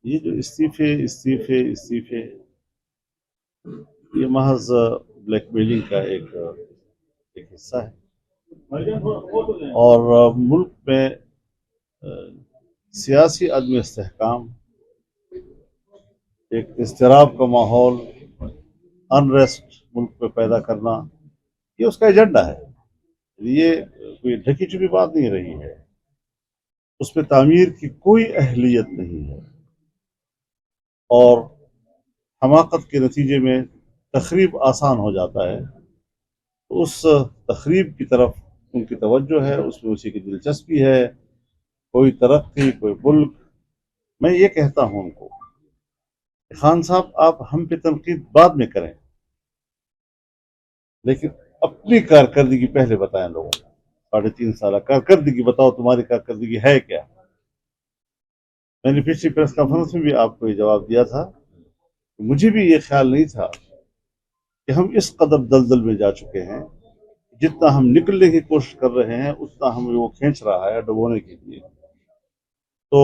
یہ جو استعفے یہ محض بلیک میلنگ کا ایک حصہ ہے، اور ملک میں سیاسی عدم استحکام، ایک اضطراب کا ماحول، انریسٹ ملک میں پیدا کرنا، یہ اس کا ایجنڈا ہے۔ یہ کوئی ڈھکی چھپی بات نہیں رہی ہے، اس میں تعمیر کی کوئی اہلیت نہیں ہے، اور حماقت کے نتیجے میں تخریب آسان ہو جاتا ہے، تو اس تخریب کی طرف ان کی توجہ ہے، اس میں اسی کی دلچسپی ہے، کوئی ترقی، کوئی ملک۔ میں یہ کہتا ہوں ان کو کہ خان صاحب آپ ہم پہ تنقید بعد میں کریں، لیکن اپنی کارکردگی پہلے بتائیں لوگوں کو۔ 3.5 سالہ کارکردگی بتاؤ، تمہاری کارکردگی ہے کیا؟ میں نے پچھلی پریس کانفرنس میں بھی آپ کو یہ جواب دیا تھا کہ مجھے بھی یہ خیال نہیں تھا کہ ہم اس قدر دلدل میں جا چکے ہیں، جتنا ہم نکلنے کی کوشش کر رہے ہیں اتنا ہمیں وہ کھینچ رہا ہے ڈبونے کے لیے۔ تو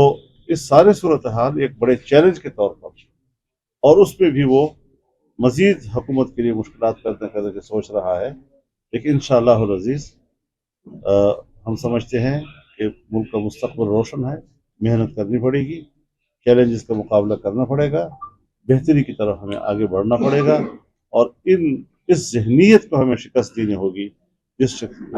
اس سارے صورتحال ایک بڑے چیلنج کے طور پر، اور اس میں بھی وہ مزید حکومت کے لیے مشکلات کرنے کے سوچ رہا ہے، لیکن انشاءاللہ العزیز ہم سمجھتے ہیں کہ ملک کا مستقبل روشن ہے، محنت کرنی پڑے گی، چیلنجز کا مقابلہ کرنا پڑے گا، بہتری کی طرف ہمیں آگے بڑھنا پڑے گا، اور اس ذہنیت کو ہمیں شکست دینی ہوگی جس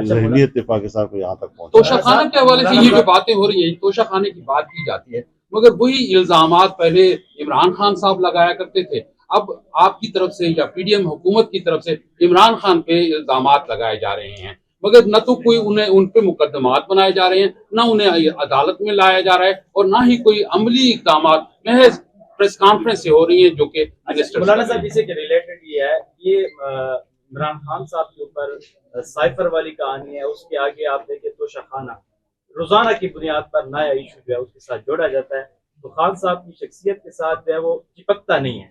ذہنیت نے پاکستان کو یہاں تک پہنچا۔ توشہ خانہ کے حوالے سے یہ جو باتیں ہو رہی ہیں، توشہ خانے کی بات کی جاتی ہے، مگر وہی الزامات پہلے عمران خان صاحب لگایا کرتے تھے، اب آپ کی طرف سے یا پی ڈی ایم حکومت کی طرف سے عمران خان پہ الزامات لگائے جا رہے ہیں، مگر نہ تو کوئی ان پہ مقدمات بنائے جا رہے ہیں، نہ انہیں عدالت میں لایا جا رہا ہے، اور نہ ہی کوئی عملی اقدامات، محض پریس کانفرنس سے ہو رہی ہیں جو کہ مولانا صاحب اسے ریلیٹڈ یہ ہے، یہ عمران خان صاحب کے اوپر سائفر والی کہانی ہے، اس کے آگے آپ دیکھیں توشہ خانہ روزانہ کی بنیاد پر نیا ایشو جو ہے اس کے ساتھ جوڑا جاتا ہے، تو خان صاحب کی شخصیت کے ساتھ جو ہے وہ چپکتا نہیں ہے،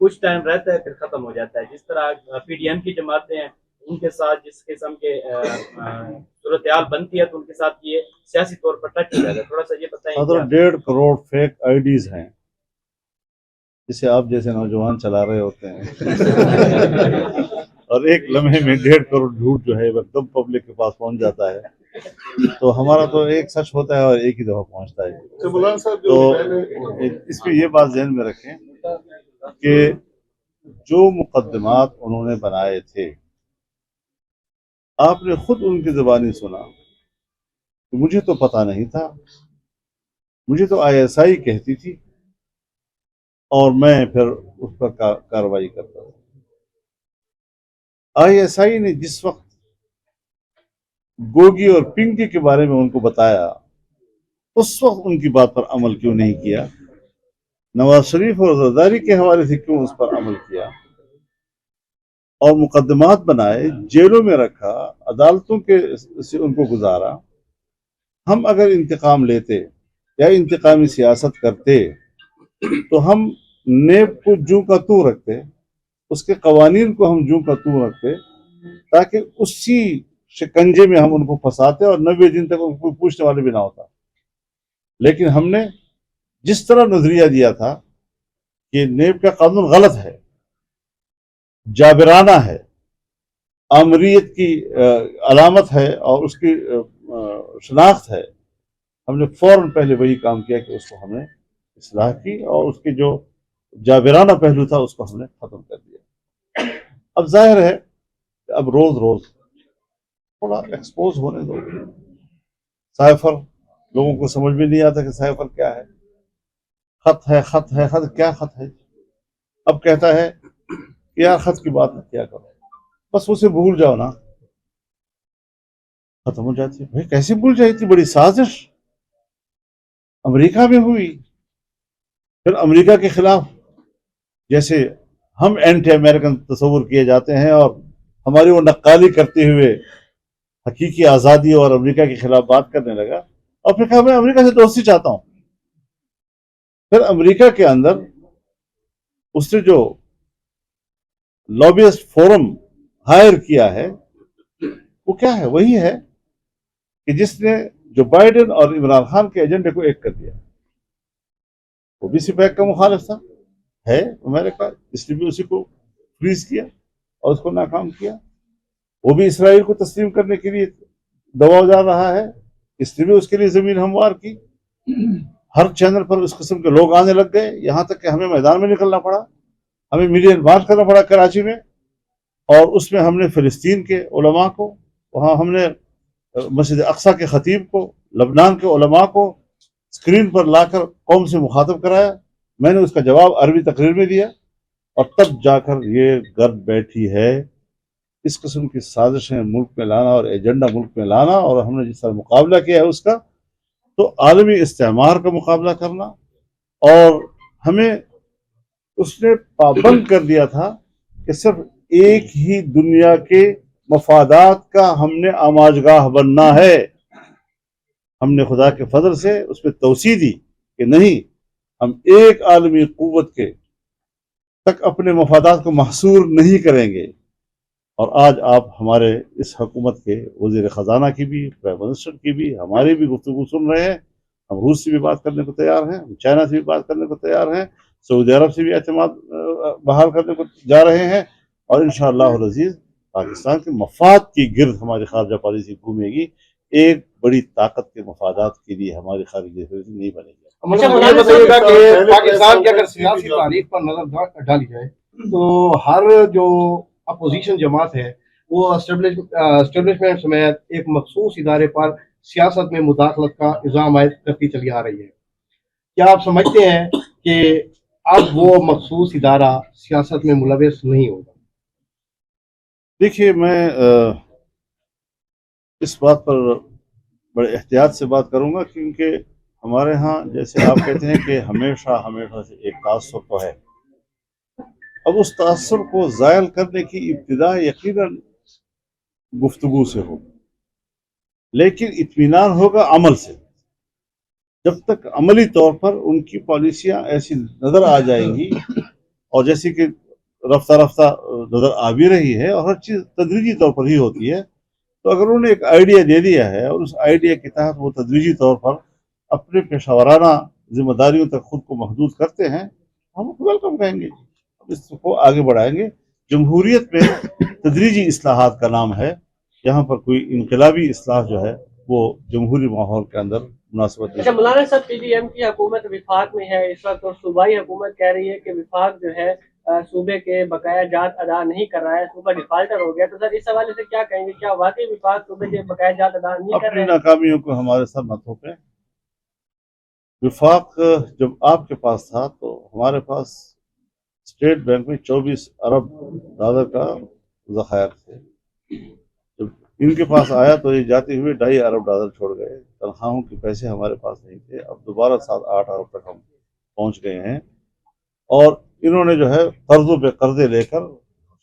کچھ ٹائم رہتا ہے پھر ختم ہو جاتا ہے، جس طرح پی ڈی ایم کی جماعتیں ہیں ان کے ساتھ جس قسم کے صورتحال بنتی ہے تو ان کے ساتھ یہ سیاسی طور پر ٹچ ہو جاتا ہے، تھوڑا سا یہ بتائیں۔ 1.5 کروڑ فیک آئی ڈیز ہیں جسے آپ جیسے نوجوان چلا رہے ہوتے ہیں، اور ایک لمحے میں 1.5 کروڑ جھوٹ جو ہے ایک دم پبلک کے پاس پہنچ جاتا ہے، تو ہمارا تو ایک سچ ہوتا ہے اور ایک ہی دفعہ پہنچتا ہے۔ تو اس پہ یہ بات ذہن میں رکھیں کہ جو مقدمات انہوں نے بنائے تھے، آپ نے خود ان کی زبانی سنا کہ مجھے تو پتہ نہیں تھا، مجھے تو آئی ایس آئی کہتی تھی اور میں پھر اس پر کارروائی کرتا تھا۔ آئی ایس آئی نے جس وقت گوگی اور پنکی کے بارے میں ان کو بتایا، اس وقت ان کی بات پر عمل کیوں نہیں کیا؟ نواز شریف اور زرداری کے حوالے سے کیوں اس پر عمل کیا؟ اور مقدمات بنائے، جیلوں میں رکھا، عدالتوں کے سے ان کو گزارا۔ ہم اگر انتقام لیتے یا انتقامی سیاست کرتے تو ہم نیب کو جوں کا توں رکھتے، اس کے قوانین کو ہم جوں کا توں رکھتے، تاکہ اسی شکنجے میں ہم ان کو پھنساتے اور 90 دن تک ان کو پوچھنے والے بھی نہ ہوتا۔ لیکن ہم نے جس طرح نظریہ دیا تھا کہ نیب کا قانون غلط ہے، جابرانہ ہے، آمریت کی علامت ہے اور اس کی شناخت ہے، ہم نے فوراً پہلے وہی کام کیا کہ اس کو ہم نے اصلاح کی اور اس کے جو جابرانہ پہلو تھا اس کو ہم نے ختم کر دیا۔ اب ظاہر ہے کہ اب روز روز تھوڑا ایکسپوز ہونے دو۔ سائفر لوگوں کو سمجھ میں نہیں آتا کہ سائفر کیا ہے، خط ہے، خط ہے، خط کیا خط ہے؟ اب کہتا ہے کہ یار خط کی بات کیا کرو، بس اسے بھول جاؤ نا، ختم ہو جاتی ہے۔ بھائی کیسے بھول جائے؟ اتنی بڑی سازش امریکہ میں ہوئی، پھر امریکہ کے خلاف جیسے ہم اینٹی امریکن تصور کیے جاتے ہیں اور ہماری وہ نقالی کرتے ہوئے حقیقی آزادی اور امریکہ کے خلاف بات کرنے لگا، اور پھر کہا میں امریکہ سے دوستی چاہتا ہوں۔ پھر امریکہ کے اندر اس نے جو لابیسٹ فورم ہائر کیا ہے وہ کیا ہے؟ وہی ہے کہ جس نے جو بائیڈن اور عمران خان کے ایجنڈے کو ایک کر دیا۔ وہ بھی سی پیک کا مخالف تھا ہے امریکہ، اس لیے بھی اسی کو فریز کیا اور اس کو ناکام کیا. وہ بھی اسرائیل کو تسلیم کرنے کے لیے دباؤ ڈال رہا ہے، اس لیے بھی اس کے لیے زمین ہموار کی. ہر چینل پر اس قسم کے لوگ آنے لگ گئے، یہاں تک کہ ہمیں میدان میں نکلنا پڑا، ہمیں میڈیا مارچ کرنا پڑا کراچی میں، اور اس میں ہم نے فلسطین کے علماء کو، وہاں ہم نے مسجد اقصی کے خطیب کو، لبنان کے علماء کو اسکرین پر لا کر قوم سے مخاطب کرایا. میں نے اس کا جواب عربی تقریر میں دیا، اور تب جا کر یہ گرد بیٹھی ہے. اس قسم کی سازشیں ملک میں لانا اور ایجنڈا ملک میں لانا، اور ہم نے جس طرح مقابلہ کیا ہے اس کا، تو عالمی استعمار کا مقابلہ کرنا. اور ہمیں اس نے پابند کر دیا تھا کہ صرف ایک ہی دنیا کے مفادات کا ہم نے آماجگاہ بننا ہے. ہم نے خدا کے فضل سے اس پہ توسیع دی کہ نہیں، ہم ایک عالمی قوت کے تک اپنے مفادات کو محصور نہیں کریں گے. اور آج آپ ہمارے اس حکومت کے وزیر خزانہ کی بھی، پرائم منسٹر کی بھی، ہماری بھی گفتگو سن رہے ہیں. ہم روس سے بھی بات کرنے کو تیار ہیں، ہم چائنا سے بھی بات کرنے کو تیار ہیں، سعودی عرب سے بھی اعتماد بحال کرنے کو جا رہے ہیں. اور انشاءاللہ العزیز پاکستان کے مفاد کی گرد ہماری خارجہ پالیسی گھومے گی. ایک بڑی طاقت کے مفادات کے لیے ہماری خارجہ پالیسی نہیں بنے گی. یہ بتائیے گا کہ پاکستان کی اگر سیاسی تاریخ پر نظر ڈالی جائے تو ہر جو اپوزیشن جماعت ہے وہ اسٹیبلشمنٹ سمیت ایک مخصوص ادارے پر سیاست میں مداخلت کا الزام عائد کرتی چلی آ رہی ہے. کیا آپ سمجھتے ہیں کہ اب وہ مخصوص ادارہ سیاست میں ملوث نہیں ہوگا؟ دیکھیے، میں اس بات پر بڑے احتیاط سے بات کروں گا، کیونکہ ہمارے ہاں جیسے آپ کہتے ہیں کہ ہمیشہ سے ایک تعصب تو ہے. اب اس تعصب کو زائل کرنے کی ابتدا یقیناً گفتگو سے ہوگی، لیکن اطمینان ہوگا عمل سے. جب تک عملی طور پر ان کی پالیسیاں ایسی نظر آ جائیں گی، اور جیسے کہ رفتہ رفتہ نظر آ بھی رہی ہے، اور ہر چیز تدریجی طور پر ہی ہوتی ہے، تو اگر انہوں نے ایک آئیڈیا دے دیا ہے اور اس آئیڈیا کے تحت وہ تدریجی طور پر اپنے پیشہ ورانہ ذمہ داریوں تک خود کو محدود کرتے ہیں، ہم ویلکم کہیں گے، اس کو آگے بڑھائیں گے. جمہوریت میں تدریجی اصلاحات کا نام ہے. یہاں پر کوئی انقلابی اصلاح جو ہے وہ جمہوری ماحول کے اندر مناسبت نہیں. اچھا مولانا صاحب، پی ڈی ایم کی حکومت وفاق میں ہے اس وقت، اور صوبائی حکومت کہہ رہی ہے کہ وفاق جو ہے صوبے کے بقایا جات ادا نہیں کر رہا ہے، صوبہ ڈیفالٹر ہو گیا. تو سر اس حوالے سے کیا کہیں گے؟ کیا واقعی وفاق صوبے کے بقایا جات ادا نہیں کر اپنی رہے ہیں؟ ناکامیوں کو ہمارے ساتھ نہ تھوپیں. وفاق جب آپ کے پاس تھا تو ہمارے پاس اسٹیٹ بینک میں 24 ارب ڈالر کا ذخائر تھے. جب ان کے پاس آیا تو یہ جاتے ہوئے 2.5 ارب ڈالر چھوڑ گئے. تنخواہوں کے پیسے ہمارے پاس نہیں تھے. اب دوبارہ 7-8 ارب تک ہم پہنچ گئے ہیں. اور انہوں نے جو ہے قرضوں پہ قرضے لے کر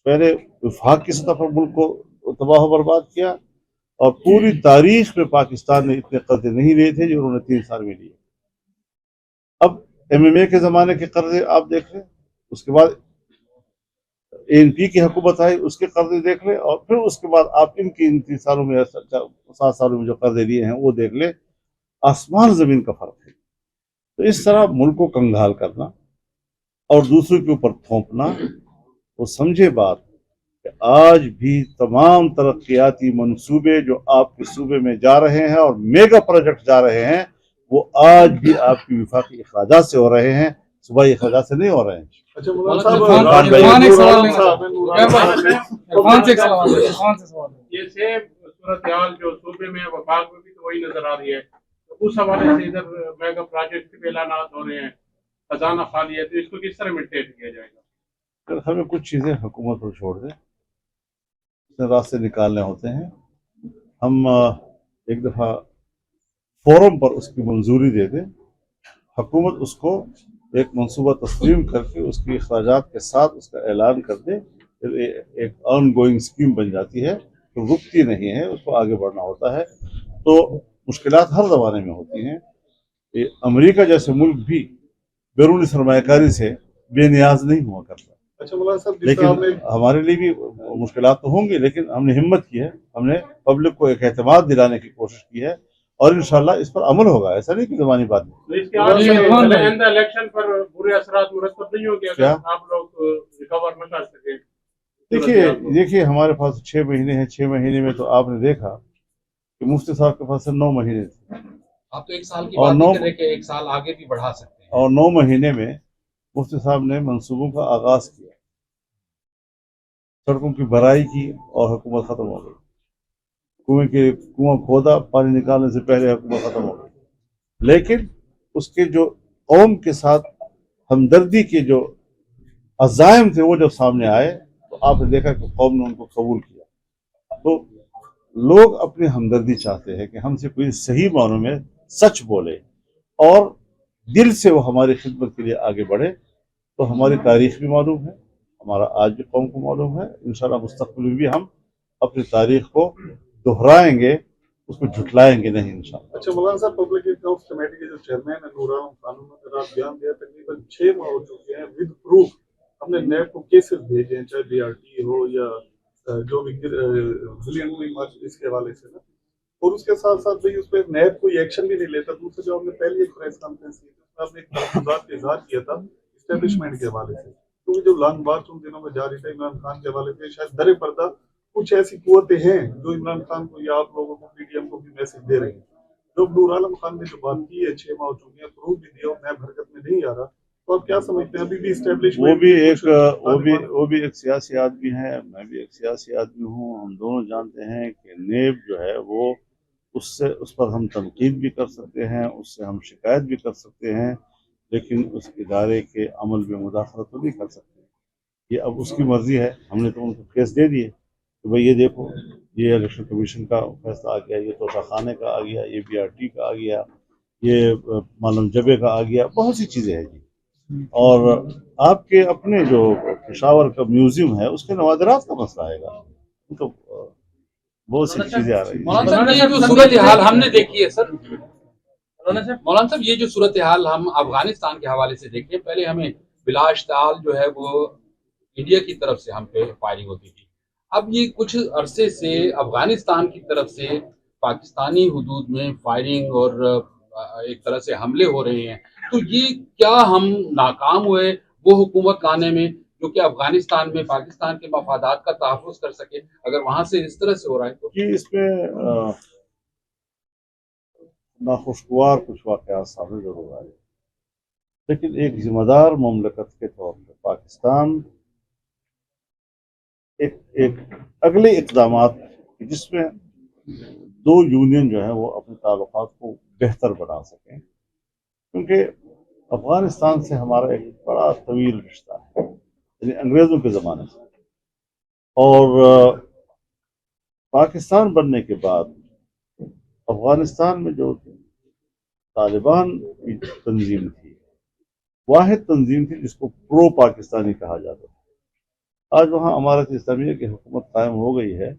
پہلے وفاق کی سطح پر ملک کو تباہ و برباد کیا، اور پوری تاریخ میں پاکستان نے اتنے قرضے نہیں لیے تھے جو انہوں نے 3 سال میں لیے. اب MMA کے زمانے کے قرضے آپ دیکھ لیں، اس کے بعد ANP کی حکومت آئی، اس کے قرضے دیکھ لیں، اور پھر اس کے بعد آپ ان 3 سالوں میں 7 سالوں میں جو قرضے لیے ہیں وہ دیکھ لیں. آسمان زمین کا فرق ہے. تو اس طرح ملک کو کنگال کرنا اور دوسروں کے اوپر تھوپنا، وہ سمجھے بات کہ آج بھی تمام ترقیاتی منصوبے جو آپ کے صوبے میں جا رہے ہیں اور میگا پروجیکٹ جا رہے ہیں، وہ آج بھی آپ کی وفاقی اخراجات سے ہو رہے ہیں، صوبائی اخراجات سے نہیں ہو رہے ہیں. اچھا مولانا صاحب، یہ سیم صورتحال جو صوبے میں وفاق میں بھی تو وہی نظر آ رہی ہے. تو اس حوالے سے ادھر میگا پروجیکٹ کے اعلانات ہو رہے ہیں، خزانہ خالی ہے، تو اس کو کس طرح مینٹین کیا جائے گا؟ ہمیں کچھ چیزیں حکومت پر چھوڑ دیں، اس میں راستے نکالنے ہوتے ہیں. ہم ایک دفعہ فورم پر اس کی منظوری دے دیں، حکومت اس کو ایک منصوبہ تسلیم کر کے اس کی اخراجات کے ساتھ اس کا اعلان کر دے، پھر ایک آن گوئنگ اسکیم بن جاتی ہے، تو رکتی نہیں ہے، اس کو آگے بڑھنا ہوتا ہے. تو مشکلات ہر زمانے میں ہوتی ہیں. امریکہ جیسے ملک بھی بیرونی سرمایہ کاری سے بے نیاز نہیں ہوا کرتا. اچھا مولانا صاحب، لیکن ہمارے لیے بھی مشکلات تو ہوں گی، لیکن ہم نے ہمت کی ہے، ہم نے پبلک کو ایک اعتماد دلانے کی کوشش کی ہے، اور انشاءاللہ اس پر عمل ہوگا، ایسا نہیں کہ زبانی بات ہے۔ تو اس کے بعد آئندہ الیکشن پر برے اثرات مرتب نہیں ہوں گے کیا؟ اگر آپ لوگ ریکور نہ کر سکیں؟ دیکھیے ہمارے پاس 6 مہینے ہیں، 6 مہینے میں تو آپ نے دیکھا کہ مفتی صاحب کے پاس 9 مہینے تھے، آپ تو 1 سال کی اور بات نو- نہیں کر رہے کہ 1 سال آگے بھی بڑھا سکتے ہیں۔ اور 9 مہینے میں مفتی صاحب نے منصوبوں کا آغاز کیا، سڑکوں کی بھرائی کی اور حکومت ختم ہو گئی، کنواں کھودا، پانی نکالنے سے پہلے حکومت ختم ہو گئی، لیکن اس کے جو قوم کے ساتھ ہمدردی کے جو عزائم تھے وہ جب سامنے آئے تو آپ نے دیکھا کہ قوم نے ان کو قبول کیا۔ تو لوگ اپنی ہمدردی چاہتے ہیں کہ ہم سے کوئی صحیح معنوں میں سچ بولے اور دل سے وہ ہماری خدمت کے لیے آگے بڑھے۔ تو ہماری تاریخ بھی معلوم ہے، ہمارا آج بھی قوم کو معلوم ہے، انشاءاللہ مستقبل میں بھی ہم اپنی تاریخ کو دہرائیں گے، اس کو جھٹلائیں گے نہیں انشاءاللہ۔ اچھا مولانا صاحب، پبلک اکاؤنٹس کمیٹی کے جو چیئرمین ہیں نور عالم خانم نے ذرا بیان دیا تقریباً 6 ماہ ہو چکے ہیں ود پروف ہم نے نیب کو کیسز بھیجے ہیں، چاہے بی آر ٹی ہو یا جو بھی بلین ہوئی مارچ اس کے حوالے سے نا، اور اس کے ساتھ ساتھ بھائی اس پہ نیب کوئی ایکشن بھی نہیں لیتا۔ دوسرے جو ہم نے پہلی ایک پریس کانفرنس کی تھی اس میں آپ نے ایک تحفظات کا اظہار کیا تھا اسٹیبلشمنٹ کے حوالے سے، کیونکہ جو لانگ مارچ ان دنوں میں جاری تھا عمران خان کے حوالے سے، شاید در پردہ کچھ ایسی قوتیں ہیں جو عمران خان کو یا آپ لوگوں کو پی ٹی ایم کو بھی میسج دے رہی ہیں۔ جو نور عالم خان نے جو بات کی ہے 6 ماہ ہو چکے ہیں، پروف بھی دیا اور نیب حرکت میں نہیں آ رہا، تو آپ کیا سمجھتے ہیں ابھی بھی اسٹیبلشمنٹ وہ بھی ایک سیاسی آدمی ہے، میں بھی ایک سیاسی آدمی ہوں، ہم دونوں جانتے ہیں کہ نیب جو ہے وہ اس پر ہم تنقید بھی کر سکتے ہیں، اس سے ہم شکایت بھی کر سکتے ہیں، لیکن اس ادارے کے عمل میں مداخلت تو نہیں کر سکتے۔ یہ اب اس کی مرضی ہے، ہم نے تو ان کو کیس دے دیے کہ بھئی یہ دیکھو یہ الیکشن کمیشن کا فیصلہ آ گیا، یہ توشہ خانے کا آ گیا، یہ بی آر ٹی کا آ گیا، یہ معلوم جبے کا آ گیا، بہت سی چیزیں ہیں جی۔ اور آپ کے اپنے جو پشاور کا میوزیم ہے اس کے نوادرات کا مسئلہ آئے گا، تو بہت سی چیزیں آ رہی ہیں۔ مولانا صاحب یہ جو صورتحال ہم نے دیکھی ہے سر، مولانا صاحب یہ جو صورتحال ہم افغانستان کے حوالے سے دیکھیں، پہلے ہمیں بلاشتال جو ہے وہ انڈیا کی طرف سے ہم پہ فائرنگ ہوتی تھی، اب یہ کچھ عرصے سے افغانستان کی طرف سے پاکستانی حدود میں فائرنگ اور ایک طرح سے حملے ہو رہے ہیں، تو یہ کیا ہم ناکام ہوئے وہ حکومت لانے میں جو کہ افغانستان میں پاکستان کے مفادات کا تحفظ کر سکے، اگر وہاں سے اس طرح سے ہو رہا ہے تو؟ کہ اس میں ناخوشگوار کچھ واقعات سامنے ضرور آئے، لیکن ایک ذمہ دار مملکت کے طور پر پاکستان ایک اگلے اقدامات جس میں دو یونین جو ہے وہ اپنے تعلقات کو بہتر بنا سکیں، کیونکہ افغانستان سے ہمارا ایک بڑا طویل رشتہ ہے، یعنی انگریزوں کے زمانے سے، اور پاکستان بننے کے بعد افغانستان میں جو طالبان کی تنظیم تھی، واحد تنظیم تھی جس کو پرو پاکستانی کہا جاتا تھا۔ آج وہاں امارت اسلامیہ کی حکومت قائم ہو گئی ہے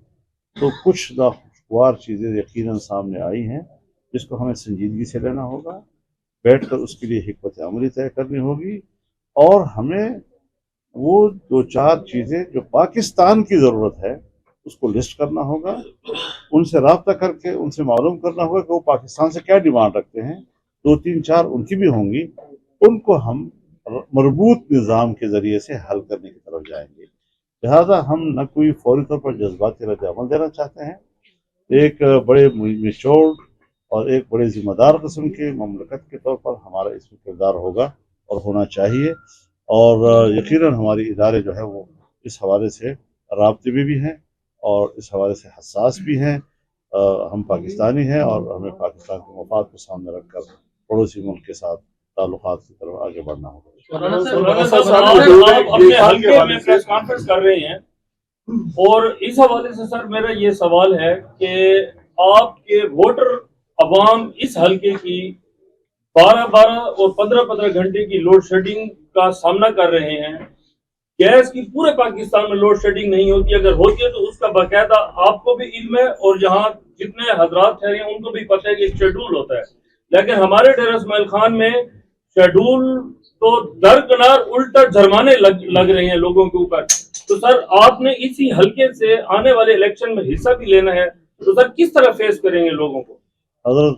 تو کچھ ناخوشگوار چیزیں یقیناً سامنے آئی ہیں جس کو ہمیں سنجیدگی سے لینا ہوگا، بیٹھ کر اس کے لیے حکمت عملی طے کرنی ہوگی، اور ہمیں وہ 2-4 چیزیں جو پاکستان کی ضرورت ہے اس کو لسٹ کرنا ہوگا، ان سے رابطہ کر کے ان سے معلوم کرنا ہوگا کہ وہ پاکستان سے کیا ڈیمانڈ رکھتے ہیں، 2-3-4 ان کی بھی ہوں گی، ان کو ہم مربوط نظام کے ذریعے سے حل کرنے کی طرف جائیں گے۔ لہذا ہم نہ کوئی فوری طور پر جذباتی رد عمل دینا چاہتے ہیں، ایک بڑے میچور اور ایک بڑے ذمہ دار قسم کے مملکت کے طور پر ہمارا اس میں کردار ہوگا اور ہونا چاہیے، اور یقیناً ہماری ادارے جو ہے وہ اس حوالے سے رابطے میں بھی ہیں اور اس حوالے سے حساس بھی ہیں۔ ہم پاکستانی ہیں اور ہمیں پاکستان کے مفاد کو سامنے رکھ کر پڑوسی ملک کے ساتھ تعلقات کی طرف آگے بڑھنا ہوگا۔ مولانا صاحب آپ اپنے حلقے میں پریس کانفرنس کر رہے ہیں، اور اس حوالے سے سر میرا یہ سوال ہے کہ آپ کے ووٹر عوام اس حلقے کی 12 اور 15 گھنٹے کی لوڈ شیڈنگ کا سامنا کر رہے ہیں۔ گیس کی پورے پاکستان میں لوڈ شیڈنگ نہیں ہوتی، اگر ہوتی ہے تو اس کا باقاعدہ آپ کو بھی علم ہے اور یہاں جتنے حضرات ٹھہرے ہیں ان کو بھی پتہ ہے کہ ایک شیڈول ہوتا ہے، لیکن ہمارے ڈیرہ اسماعیل خان میں شیڈول تو درکنار الٹا جرمانے لگ رہے ہیں لوگوں کے اوپر۔ تو سر آپ نے اسی حلقے سے آنے والے الیکشن میں حصہ بھی لینا ہے، تو سر کس طرح فیس کریں گے لوگوں کو؟ حضرت